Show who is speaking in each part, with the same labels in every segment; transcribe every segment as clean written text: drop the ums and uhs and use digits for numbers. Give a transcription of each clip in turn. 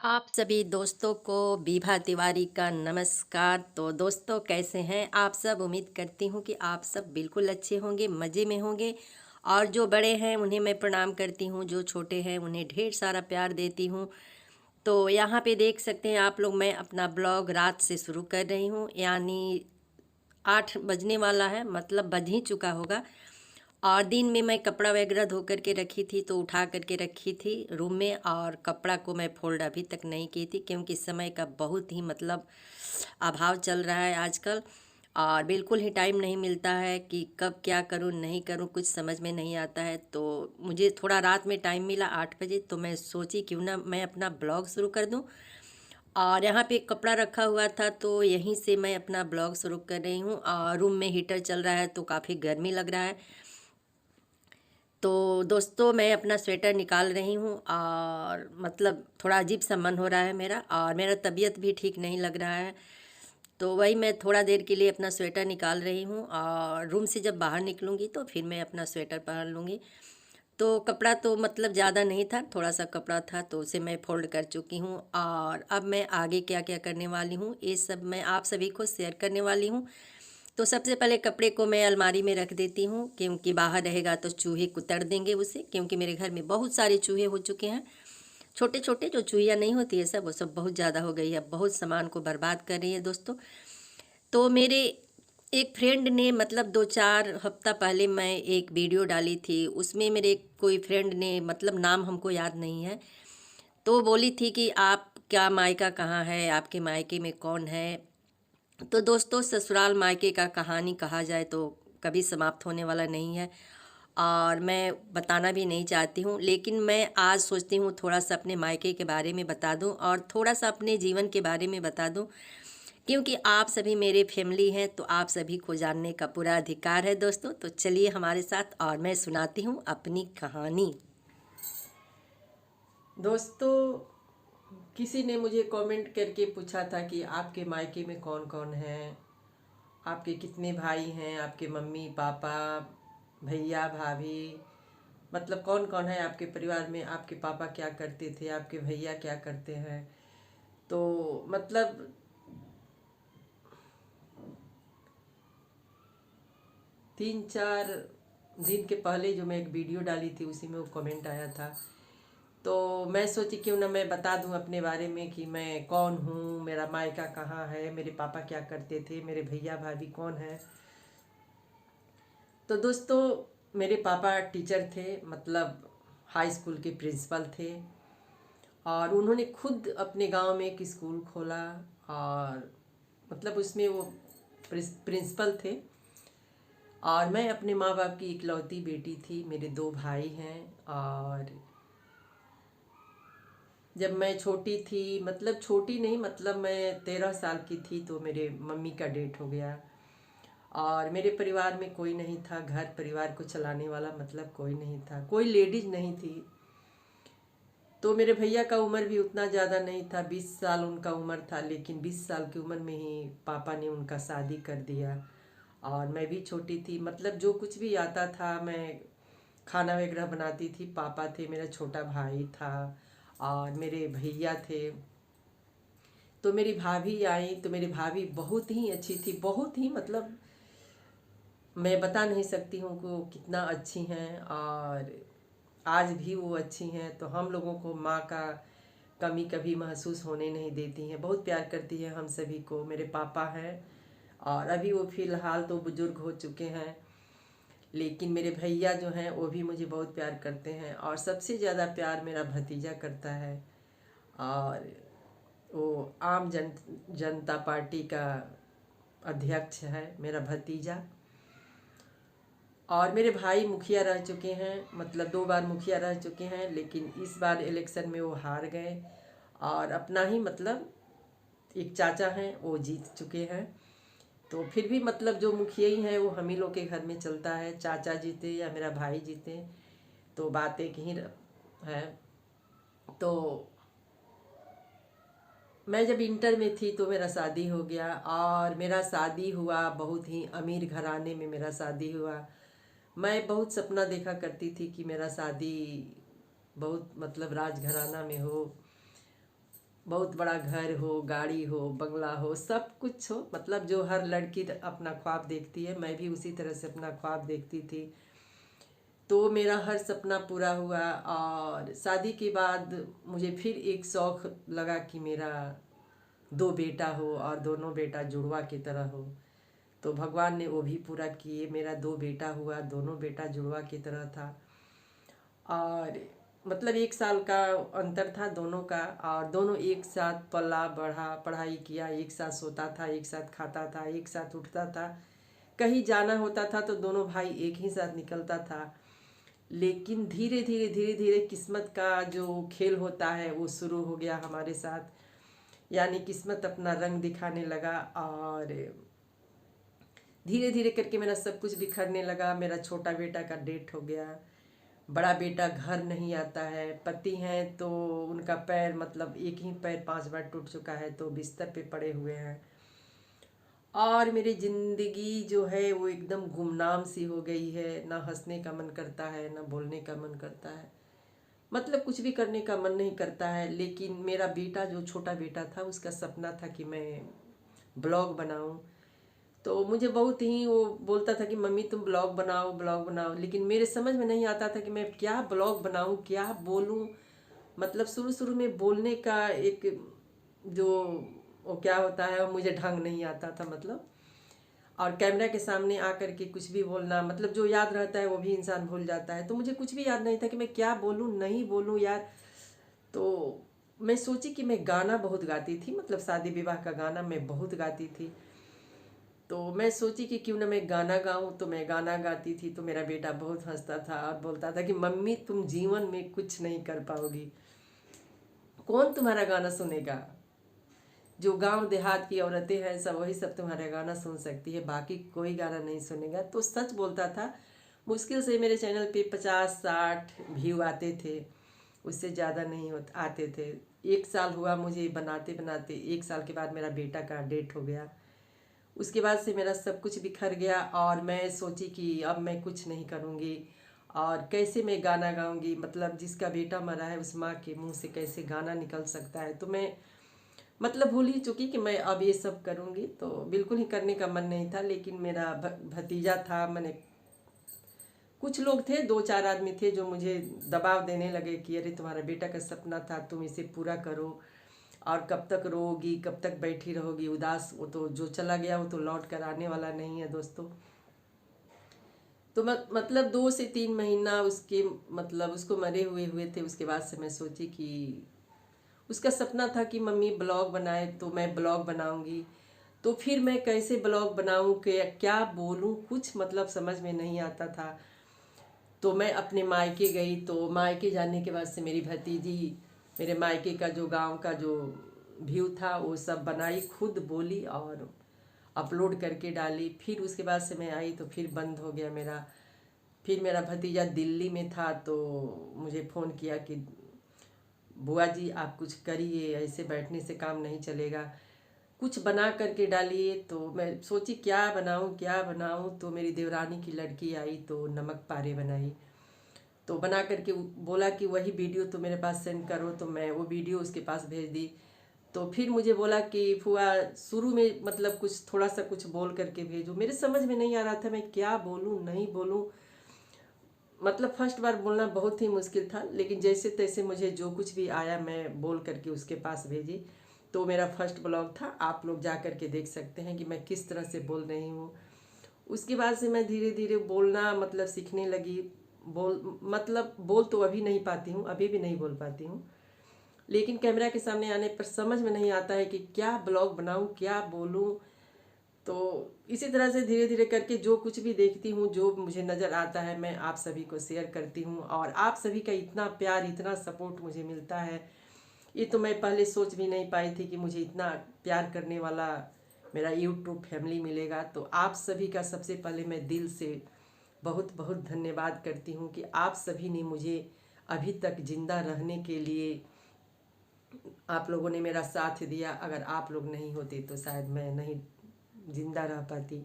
Speaker 1: आप सभी दोस्तों को विभा तिवारी का नमस्कार। तो दोस्तों, कैसे हैं आप सब? उम्मीद करती हूँ कि आप सब बिल्कुल अच्छे होंगे, मज़े में होंगे। और जो बड़े हैं उन्हें मैं प्रणाम करती हूँ, जो छोटे हैं उन्हें ढेर सारा प्यार देती हूँ। तो यहाँ पे देख सकते हैं आप लोग, मैं अपना ब्लॉग रात से शुरू कर रही हूँ, यानी 8 बजने वाला है, मतलब बज ही चुका होगा। और दिन में मैं कपड़ा वगैरह धो करके रखी थी, तो उठा करके रखी थी रूम में, और कपड़ा को मैं फोल्ड अभी तक नहीं की थी, क्योंकि समय का बहुत ही मतलब अभाव चल रहा है आजकल। और बिल्कुल ही टाइम नहीं मिलता है कि कब क्या करूं नहीं करूं, कुछ समझ में नहीं आता है। तो मुझे थोड़ा रात में टाइम मिला 8 बजे, तो मैं सोची क्यों ना मैं अपना ब्लॉग शुरू कर दूं। और यहाँ पे कपड़ा रखा हुआ था, तो यहीं से मैं अपना ब्लॉग शुरू कर रही हूँ। और रूम में हीटर चल रहा है, तो काफ़ी गर्मी लग रहा है। तो दोस्तों, मैं अपना स्वेटर निकाल रही हूँ, और मतलब थोड़ा अजीब सा मन हो रहा है मेरा, और मेरा तबीयत भी ठीक नहीं लग रहा है। तो वही मैं थोड़ा देर के लिए अपना स्वेटर निकाल रही हूँ, और रूम से जब बाहर निकलूँगी तो फिर मैं अपना स्वेटर पहन लूँगी। तो कपड़ा तो मतलब ज़्यादा नहीं था, थोड़ा सा कपड़ा था, तो उसे मैं फोल्ड कर चुकी हूँ। और अब मैं आगे क्या क्या करने वाली हूँ, ये सब मैं आप सभी को शेयर करने वाली हूँ। तो सबसे पहले कपड़े को मैं अलमारी में रख देती हूँ, क्योंकि बाहर रहेगा तो चूहे कुतर देंगे उसे, क्योंकि मेरे घर में बहुत सारे चूहे हो चुके हैं। छोटे छोटे जो चूहिया नहीं होती है सब, वो सब बहुत ज़्यादा हो गई है, बहुत सामान को बर्बाद कर रही है दोस्तों। तो मेरे एक फ्रेंड ने, मतलब 2-4 हफ्ता पहले मैं एक वीडियो डाली थी, उसमें मेरे कोई फ्रेंड ने, मतलब नाम हमको याद नहीं है, तो बोली थी कि आपका मायका कहाँ है, आपके मायके में कौन है। तो दोस्तों, ससुराल मायके का कहानी कहा जाए तो कभी समाप्त होने वाला नहीं है, और मैं बताना भी नहीं चाहती हूँ। लेकिन मैं आज सोचती हूँ थोड़ा सा अपने मायके के बारे में बता दूँ, और थोड़ा सा अपने जीवन के बारे में बता दूँ, क्योंकि आप सभी मेरे फैमिली हैं, तो आप सभी को जानने का पूरा अधिकार है दोस्तों। तो चलिए हमारे साथ, और मैं सुनाती हूँ अपनी कहानी। दोस्तों, किसी ने मुझे कमेंट करके पूछा था कि आपके मायके में कौन कौन है, आपके कितने भाई हैं, आपके मम्मी पापा, भैया भाभी, मतलब कौन कौन है आपके परिवार में, आपके पापा क्या करते थे, आपके भैया क्या करते हैं। तो मतलब 3-4 दिन के पहले जो मैं एक वीडियो डाली थी, उसी में वो कमेंट आया था। तो मैं सोची क्यों ना मैं बता दूं अपने बारे में कि मैं कौन हूँ, मेरा मायका कहाँ है, मेरे पापा क्या करते थे, मेरे भैया भाभी कौन है। तो दोस्तों, मेरे पापा टीचर थे, मतलब हाई स्कूल के प्रिंसिपल थे, और उन्होंने खुद अपने गांव में एक स्कूल खोला, और मतलब उसमें वो प्रिंसिपल थे। और मैं अपने माँ बाप की इकलौती बेटी थी, मेरे 2 भाई हैं। और जब मैं छोटी थी, मतलब छोटी नहीं, मतलब मैं 13 साल की थी, तो मेरे मम्मी का डेथ हो गया। और मेरे परिवार में कोई नहीं था, घर परिवार को चलाने वाला, मतलब कोई नहीं था, कोई लेडीज नहीं थी। तो मेरे भैया का उम्र भी उतना ज़्यादा नहीं था, 20 साल उनका उम्र था, लेकिन 20 साल की उम्र में ही पापा ने उनका शादी कर दिया। और मैं भी छोटी थी, मतलब जो कुछ भी आता था मैं खाना वगैरह बनाती थी। पापा थे, मेरा छोटा भाई था, और मेरे भैया थे। तो मेरी भाभी आई, तो मेरी भाभी बहुत ही अच्छी थी, बहुत ही, मतलब मैं बता नहीं सकती हूँ कि वो कितना अच्छी हैं, और आज भी वो अच्छी हैं। तो हम लोगों को माँ का कमी कभी महसूस होने नहीं देती हैं, बहुत प्यार करती है हम सभी को। मेरे पापा हैं, और अभी वो फ़िलहाल तो बुजुर्ग हो चुके हैं, लेकिन मेरे भैया जो हैं वो भी मुझे बहुत प्यार करते हैं। और सबसे ज़्यादा प्यार मेरा भतीजा करता है, और वो आम जनता पार्टी का अध्यक्ष है मेरा भतीजा। और मेरे भाई मुखिया रह चुके हैं, मतलब 2 बार मुखिया रह चुके हैं, लेकिन इस बार इलेक्शन में वो हार गए। और अपना ही, मतलब एक चाचा हैं, वो जीत चुके हैं। तो फिर भी मतलब जो मुखिया ही हैं वो हम ही लोग के घर में चलता है, चाचा जीते या मेरा भाई जीते, तो बात एक ही है। तो मैं जब इंटर में थी तो मेरा शादी हो गया, और मेरा शादी हुआ बहुत ही अमीर घराने में, मेरा शादी हुआ। मैं बहुत सपना देखा करती थी कि मेरा शादी बहुत, मतलब राजघराना में हो। बहुत बड़ा घर हो, गाड़ी हो, बंगला हो, सब कुछ हो, मतलब जो हर लड़की अपना ख्वाब देखती है, मैं भी उसी तरह से अपना ख्वाब देखती थी। तो मेरा हर सपना पूरा हुआ। और शादी के बाद मुझे फिर एक शौक़ लगा कि मेरा दो बेटा हो और दोनों बेटा जुड़वा की तरह हो। तो भगवान ने वो भी पूरा किए, मेरा दो बेटा हुआ, दोनों बेटा जुड़वा की तरह था। और मतलब 1 साल का अंतर था दोनों का, और दोनों एक साथ पला बढ़ा, पढ़ाई किया, एक साथ सोता था, एक साथ खाता था, एक साथ उठता था। कहीं जाना होता था तो दोनों भाई एक ही साथ निकलता था। लेकिन धीरे धीरे धीरे धीरे किस्मत का जो खेल होता है वो शुरू हो गया हमारे साथ। यानी किस्मत अपना रंग दिखाने लगा, और धीरे धीरे करके मेरा सब कुछ बिखरने लगा। मेरा छोटा बेटा का डेथ हो गया, बड़ा बेटा घर नहीं आता है, पति हैं तो उनका पैर, मतलब एक ही पैर 5 बार टूट चुका है, तो बिस्तर पे पड़े हुए हैं। और मेरी ज़िंदगी जो है वो एकदम गुमनाम सी हो गई है, ना हंसने का मन करता है, ना बोलने का मन करता है, मतलब कुछ भी करने का मन नहीं करता है। लेकिन मेरा बेटा, जो छोटा बेटा था, उसका सपना था कि मैं ब्लॉग बनाऊं। तो मुझे बहुत ही वो बोलता था कि मम्मी तुम ब्लॉग बनाओ, ब्लॉग बनाओ, लेकिन मेरे समझ में नहीं आता था कि मैं क्या ब्लॉग बनाऊं, क्या बोलूं। मतलब शुरू शुरू में बोलने का एक जो वो क्या होता है, वो मुझे ढंग नहीं आता था, मतलब। और कैमरा के सामने आकर के कुछ भी बोलना, मतलब जो याद रहता है वो भी इंसान भूल जाता है। तो मुझे कुछ भी याद नहीं था कि मैं क्या बोलूं, नहीं बोलूं यार। तो मैं सोची कि मैं गाना बहुत गाती थी, मतलब शादी विवाह का गाना मैं बहुत गाती थी। तो मैं सोची कि क्यों ना मैं गाना गाऊं। तो मैं गाना गाती थी, तो मेरा बेटा बहुत हंसता था और बोलता था कि मम्मी तुम जीवन में कुछ नहीं कर पाओगी, कौन तुम्हारा गाना सुनेगा, जो गांव देहात की औरतें हैं सब, वही सब तुम्हारा गाना सुन सकती है, बाकी कोई गाना नहीं सुनेगा। तो सच बोलता था। मुश्किल से मेरे चैनल पे 50-60 व्यू आते थे, उससे ज़्यादा नहीं आते थे। 1 साल हुआ मुझे बनाते बनाते। 1 साल के बाद मेरा बेटा का डेथ हो गया। उसके बाद से मेरा सब कुछ बिखर गया, और मैं सोची कि अब मैं कुछ नहीं करूँगी, और कैसे मैं गाना गाऊंगी, मतलब जिसका बेटा मरा है उस माँ के मुंह से कैसे गाना निकल सकता है। तो मैं मतलब भूल ही चुकी कि मैं अब ये सब करूँगी, तो बिल्कुल ही करने का मन नहीं था। लेकिन मेरा भतीजा था, मैंने कुछ लोग थे, 2-4 आदमी थे जो मुझे दबाव देने लगे कि अरे तुम्हारा बेटा का सपना था, तुम इसे पूरा करो, और कब तक रोगी, कब तक बैठी रहोगी उदास, वो तो जो चला गया वो तो लौट कर आने वाला नहीं है दोस्तों। तो मतलब 2 से 3 महीना उसके, मतलब उसको मरे हुए हुए थे। उसके बाद से मैं सोची कि उसका सपना था कि मम्मी ब्लॉग बनाए, तो मैं ब्लॉग बनाऊंगी। तो फिर मैं कैसे ब्लॉग बनाऊं, क्या बोलूं, कुछ मतलब समझ में नहीं आता था। तो मैं अपने मायके गई। तो मायके जाने के बाद से मेरी भतीजी मेरे मायके का जो गांव का जो व्यू था वो सब बनाई, खुद बोली और अपलोड करके डाली। फिर उसके बाद से मैं आई तो फिर बंद हो गया मेरा। फिर मेरा भतीजा दिल्ली में था, तो मुझे फ़ोन किया कि बुआ जी आप कुछ करिए, ऐसे बैठने से काम नहीं चलेगा, कुछ बना करके डालिए। तो मैं सोची क्या बनाऊं क्या बनाऊं। तो मेरी देवरानी की लड़की आई तो नमक पारे बनाई। तो बना करके बोला कि वही वीडियो तो मेरे पास सेंड करो। तो मैं वो वीडियो उसके पास भेज दी। तो फिर मुझे बोला कि फुआ शुरू में मतलब कुछ थोड़ा सा कुछ बोल करके भेजो। मेरे समझ में नहीं आ रहा था मैं क्या बोलूँ नहीं बोलूँ। मतलब फर्स्ट बार बोलना बहुत ही मुश्किल था, लेकिन जैसे तैसे मुझे जो कुछ भी आया मैं बोल करके उसके पास भेजी। तो मेरा फर्स्ट ब्लॉग था, आप लोग जा कर के देख सकते हैं कि मैं किस तरह से बोल रही हूँ। उसके बाद से मैं धीरे धीरे बोलना मतलब सीखने लगी। बोल तो अभी नहीं पाती हूँ, अभी भी नहीं बोल पाती हूँ, लेकिन कैमरा के सामने आने पर समझ में नहीं आता है कि क्या ब्लॉग बनाऊँ, क्या बोलूँ। तो इसी तरह से धीरे धीरे करके जो कुछ भी देखती हूँ, जो मुझे नज़र आता है, मैं आप सभी को शेयर करती हूँ। और आप सभी का इतना प्यार, इतना सपोर्ट मुझे मिलता है, ये तो मैं पहले सोच भी नहीं पाई थी कि मुझे इतना प्यार करने वाला मेरा यूट्यूब फैमिली मिलेगा। तो आप सभी का सबसे पहले मैं दिल से बहुत बहुत धन्यवाद करती हूँ कि आप सभी ने मुझे अभी तक ज़िंदा रहने के लिए आप लोगों ने मेरा साथ दिया। अगर आप लोग नहीं होते तो शायद मैं नहीं जिंदा रह पाती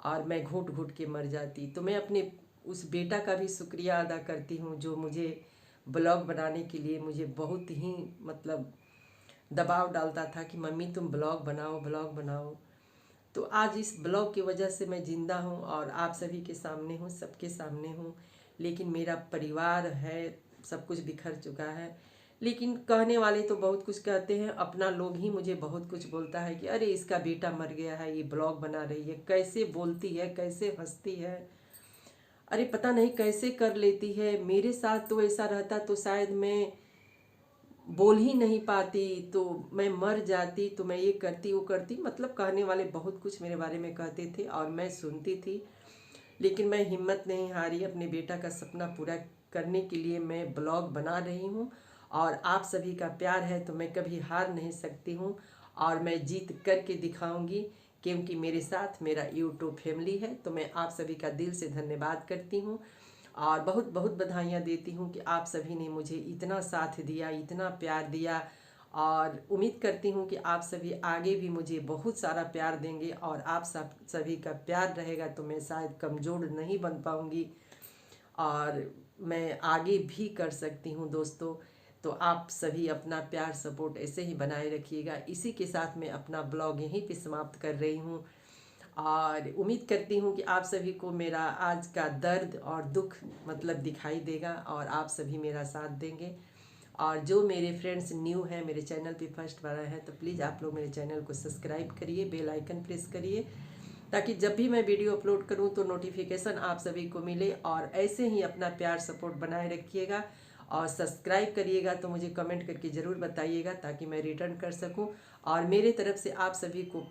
Speaker 1: और मैं घुट घुट के मर जाती। तो मैं अपने उस बेटा का भी शुक्रिया अदा करती हूँ जो मुझे ब्लॉग बनाने के लिए मुझे बहुत ही मतलब दबाव डालता था कि मम्मी तुम ब्लॉग बनाओ ब्लॉग बनाओ। तो आज इस ब्लॉग की वजह से मैं ज़िंदा हूँ और आप सभी के सामने हूँ, सबके सामने हूँ। लेकिन मेरा परिवार है, सब कुछ बिखर चुका है। लेकिन कहने वाले तो बहुत कुछ कहते हैं, अपना लोग ही मुझे बहुत कुछ बोलता है कि अरे इसका बेटा मर गया है, ये ब्लॉग बना रही है, कैसे बोलती है, कैसे हंसती है, अरे पता नहीं कैसे कर लेती है। मेरे साथ तो ऐसा रहता तो शायद मैं बोल ही नहीं पाती, तो मैं मर जाती, तो मैं ये करती वो करती। मतलब कहने वाले बहुत कुछ मेरे बारे में कहते थे और मैं सुनती थी। लेकिन मैं हिम्मत नहीं हारी, अपने बेटा का सपना पूरा करने के लिए मैं ब्लॉग बना रही हूँ। और आप सभी का प्यार है तो मैं कभी हार नहीं सकती हूँ और मैं जीत करके दिखाऊंगी, क्योंकि मेरे साथ मेरा यूट्यूब फैमिली है। तो मैं आप सभी का दिल से धन्यवाद करती हूँ और बहुत बहुत बधाइयाँ देती हूँ कि आप सभी ने मुझे इतना साथ दिया, इतना प्यार दिया। और उम्मीद करती हूँ कि आप सभी आगे भी मुझे बहुत सारा प्यार देंगे और आप सब सभी का प्यार रहेगा तो मैं शायद कमज़ोर नहीं बन पाऊँगी और मैं आगे भी कर सकती हूँ दोस्तों। तो आप सभी अपना प्यार सपोर्ट ऐसे ही बनाए रखिएगा। इसी के साथ मैं अपना ब्लॉग यहीं पे समाप्त कर रही हूँ और उम्मीद करती हूँ कि आप सभी को मेरा आज का दर्द और दुख मतलब दिखाई देगा और आप सभी मेरा साथ देंगे। और जो मेरे फ्रेंड्स न्यू हैं, मेरे चैनल पे फर्स्ट बार आए हैं, तो प्लीज़ आप लोग मेरे चैनल को सब्सक्राइब करिए, बेल आइकन प्रेस करिए, ताकि जब भी मैं वीडियो अपलोड करूं तो नोटिफिकेशन आप सभी को मिले। और ऐसे ही अपना प्यार सपोर्ट बनाए रखिएगा और सब्सक्राइब करिएगा। तो मुझे कमेंट करके ज़रूर बताइएगा ताकि मैं रिटर्न कर सकूं और मेरे तरफ से आप सभी को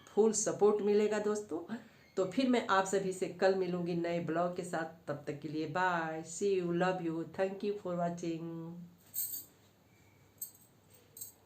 Speaker 1: फुल सपोर्ट मिलेगा दोस्तों। तो फिर मैं आप सभी से कल मिलूंगी नए ब्लॉग के साथ। तब तक के लिए bye, see you, love you, thank you for watching.